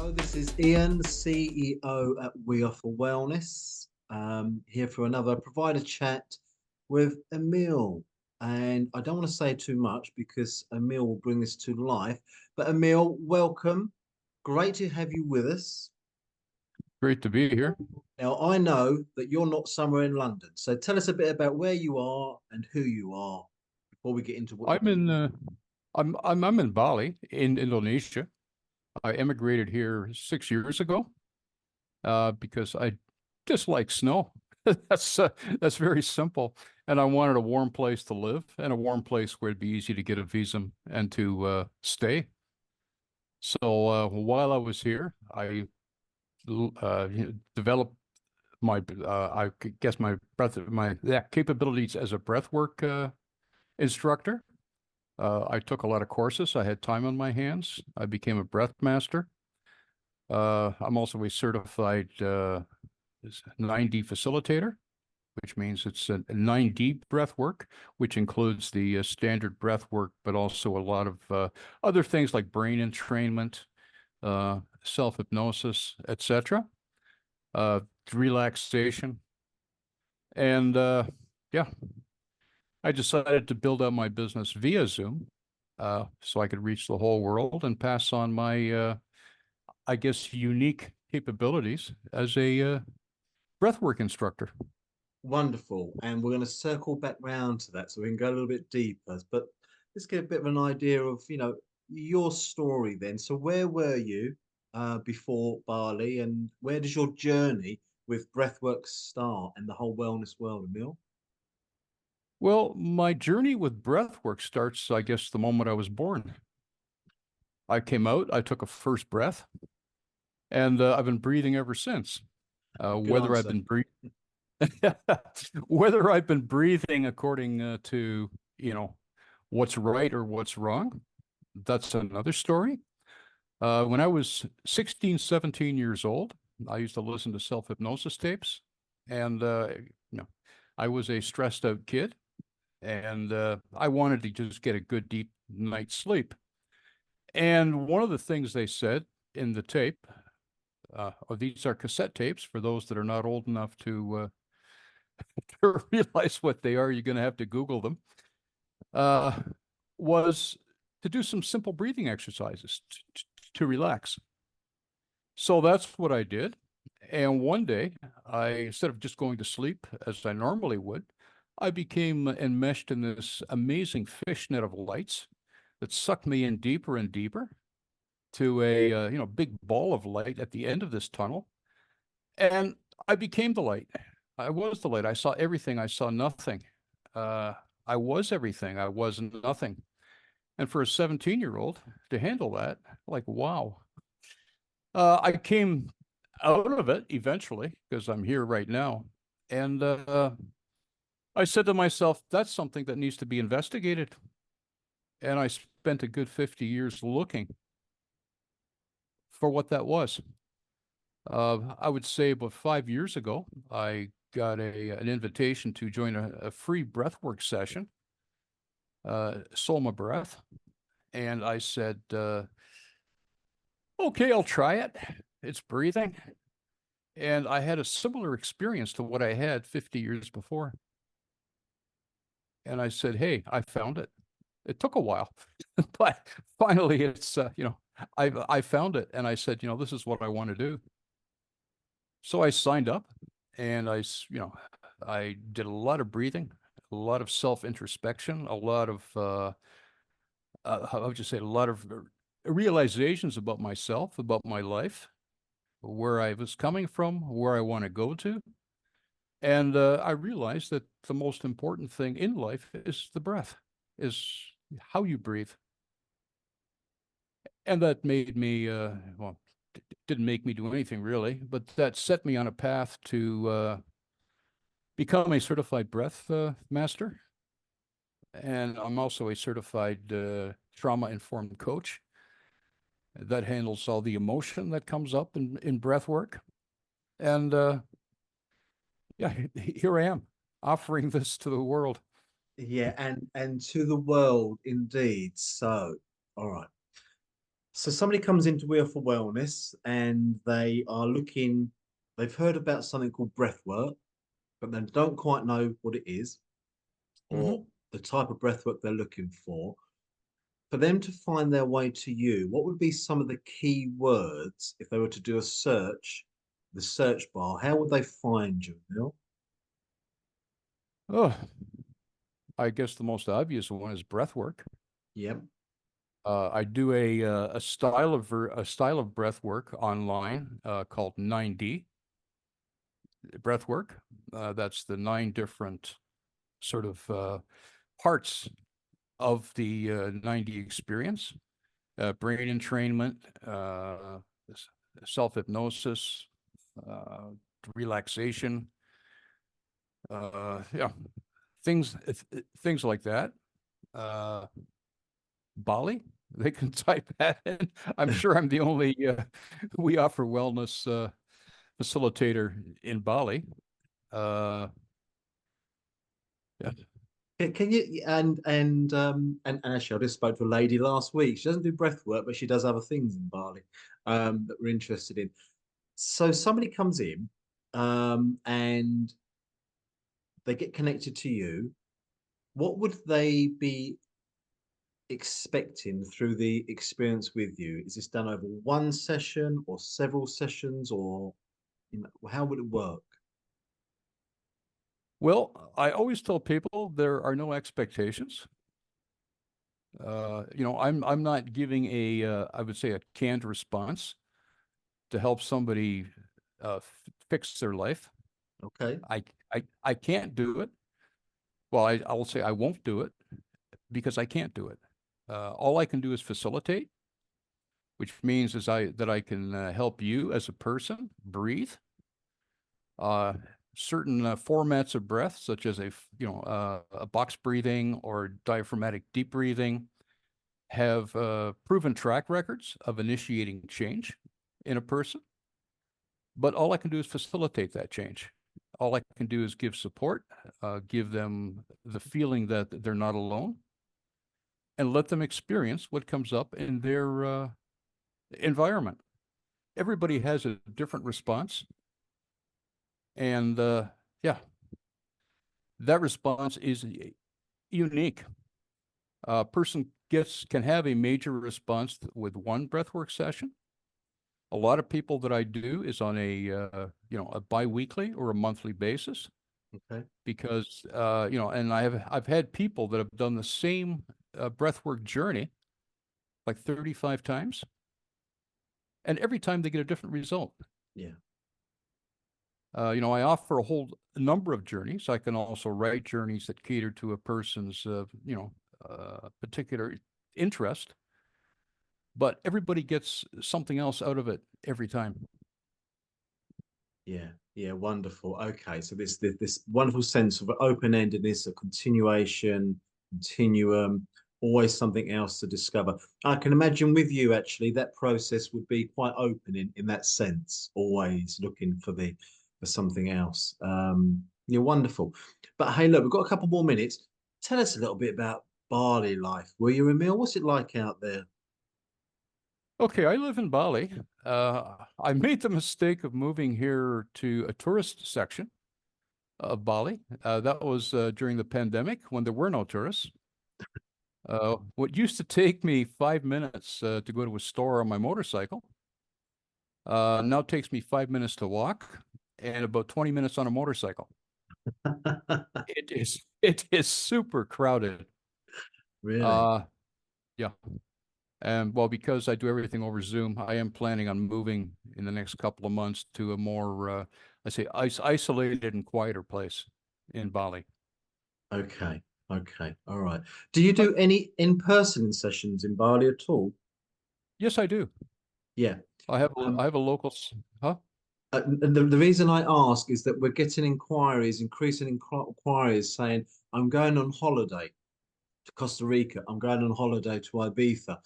Hello, this is Ian, CEO at We Offer Wellness, here for another provider chat with Emile. And I don't want to say too much because Emile will bring this to life. But Emile, welcome. Great to have you with us. Great to be here. Now, I know that you're not somewhere in London. So tell us a bit about where you are and who you are before we get into what you I'm do. in I'm in Bali in Indonesia. I emigrated here 6 years ago because I dislike snow. That's very simple. And I wanted a warm place to live and a warm place where it'd be easy to get a visa and to stay. So while I was here, I developed my I guess my capabilities as a breathwork instructor. I took a lot of courses. I had time on my hands. I became a breathmaster. I'm also a certified 9D facilitator, which means it's a 9D breath work, which includes the standard breath work, but also a lot of other things like brain entrainment, self-hypnosis, etc., relaxation. And yeah, I decided to build out my business via Zoom, so I could reach the whole world and pass on my, I guess, unique capabilities as a breathwork instructor. Wonderful. And we're going to circle back round to that so we can go a little bit deeper. But let's get a bit of an idea of, your story then. So where were you before Bali and where does your journey with breathwork start and the whole wellness world, Emil? Well, my journey with breathwork starts, I guess, the moment I was born. I came out, I took a first breath, and I've been breathing ever since. Good Whether I've answer. been breathing, whether I've been breathing according to, what's right or what's wrong, that's another story. When I was 16, 17 years old, I used to listen to self-hypnosis tapes, and I was a stressed out kid, and I wanted to just get a good deep night's sleep. And one of the things they said in the tape, these are cassette tapes for those that are not old enough to, to realize what they are. You're going to have to Google them. Uh, was to do some simple breathing exercises to relax. So that's what I did. And one day, instead of just going to sleep as I normally would, I became enmeshed in this amazing fishnet of lights that sucked me in deeper and deeper to a big ball of light at the end of this tunnel. And I became the light. I was the light. I saw everything. I saw nothing. Uh, I was everything. I was nothing. And for a 17-year-old to handle that, like, wow. I came out of it eventually because I'm here right now. And I said to myself, that's something that needs to be investigated. And I spent a good 50 years looking for what that was. I would say about 5 years ago, I got an invitation to join a free breathwork session, Soma Breath. And I said, okay, I'll try it. It's breathing. And I had a similar experience to what I had 50 years before. And I said, hey, I found it. It took a while, but finally it's, I found it. And I said, this is what I want to do. So I signed up and I did a lot of breathing, a lot of self-introspection, a lot of, how would you say, a lot of realizations about myself, about my life, where I was coming from, where I want to go to. And I realized that the most important thing in life is the breath, is how you breathe. And that made me, well, didn't make me do anything really, but that set me on a path to become a certified breath master. And I'm also a certified trauma-informed coach that handles all the emotion that comes up in breath work. And yeah, here I am offering this to the world. Yeah, and to the world indeed. So, all right. So somebody comes into Wheel for Wellness and they are looking, they've heard about something called breath work, but they don't quite know what it is Hmm. or the type of breath work they're looking for. For them to find their way to you, what would be some of the key words if they were to do a search, the search bar? How would they find you, Bill? Oh, I guess the most obvious one is breath work. Yep. I do a style of breath work online called 9D breath work. That's the nine different sort of parts of the 9D experience: brain entrainment, self hypnosis, uh, relaxation, yeah, things like that. Uh, Bali. They can type that in. I'm sure I'm the only we offer wellness facilitator in Bali. Uh, yeah. Can you and actually, I just spoke to a lady last week. She doesn't do breath work, but she does other things in Bali that we're interested in. So somebody comes in and they get connected to you. What would they be expecting through the experience with you? Is this done over one session or several sessions, or how would it work? Well, I always tell people there are no expectations. I'm not giving I would say a canned response to help somebody fix their life. Okay. I, I can't do it. Well, I will say I won't do it because I can't do it. All I can do is facilitate, which means is that I can help you as a person breathe. Uh, Certain formats of breath, such as a box breathing or diaphragmatic deep breathing, have proven track records of initiating change in a person. But all I can do is facilitate that change. All I can do is give support, give them the feeling that they're not alone, and let them experience what comes up in their environment. Everybody has a different response, and yeah, that response is unique. A person can have a major response with one breathwork session. A lot of people that I do is on a biweekly or a monthly basis Okay. because and I've had people that have done the same breathwork journey like 35 times, and every time they get a different result. Yeah. I offer a whole number of journeys. I can also write journeys that cater to a person's particular interest, but everybody gets something else out of it every time. Yeah, yeah, wonderful. Okay, so this wonderful sense of open-endedness, a continuation, continuum, always something else to discover. I can imagine with you actually that process would be quite open in that sense, always looking for something else. You're wonderful. But hey, look, we've got a couple more minutes. Tell us a little bit about Bali life. Were you, Emile? What's it like out there? Okay, I live in Bali. I made the mistake of moving here to a tourist section of Bali. That was during the pandemic when there were no tourists. What used to take me 5 minutes to go to a store on my motorcycle now takes me 5 minutes to walk and about 20 minutes on a motorcycle. It is super crowded. Really? Uh, yeah. And well, because I do everything over Zoom, I am planning on moving in the next couple of months to a more, I say, isolated and quieter place in Bali. Okay. Okay. All right. Do you But do any in-person sessions in Bali at all? yes, I do. Yeah. I Um, have a huh? and the reason I ask is that we're getting inquiries, increasing inquiries saying, I'm going on holiday to Costa Rica. I'm going on holiday to Ibiza.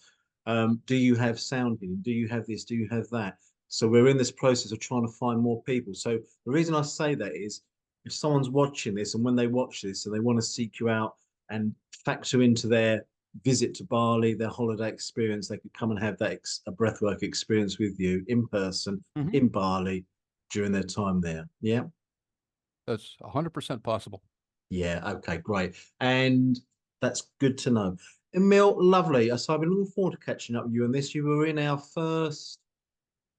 Do you have sound healing? Do you have this? Do you have that? So we're in this process of trying to find more people. So the reason I say that is if someone's watching this and when they watch this and they want to seek you out and factor into visit to Bali, their holiday experience, they could come and have that a breathwork experience with you in person Hmm. in Bali during their time there. Yeah. That's 100% possible. Yeah. Okay. Great. And that's good to know. Emil, lovely. So I've been looking forward to catching up with you on this. You were in our first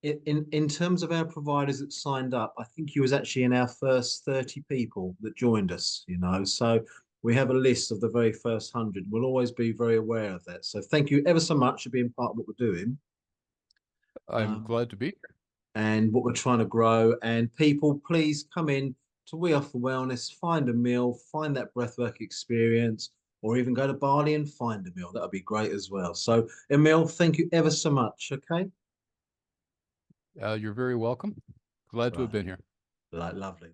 in terms of our providers that signed up, I think you was actually in our first 30 people that joined us, you know. So we have a list of the very first 100. We'll always be very aware of that. So thank you ever so much for being part of what we're doing, I'm um, glad to be here. and what we're trying to grow. And people, please come in to We Offer Wellness, find a meal, find that breathwork experience, or even go to Bali and find a meal. That would be great as well. So, Emil, thank you ever so much. Okay. You're very welcome. Glad to have Right. been here. Like, lovely.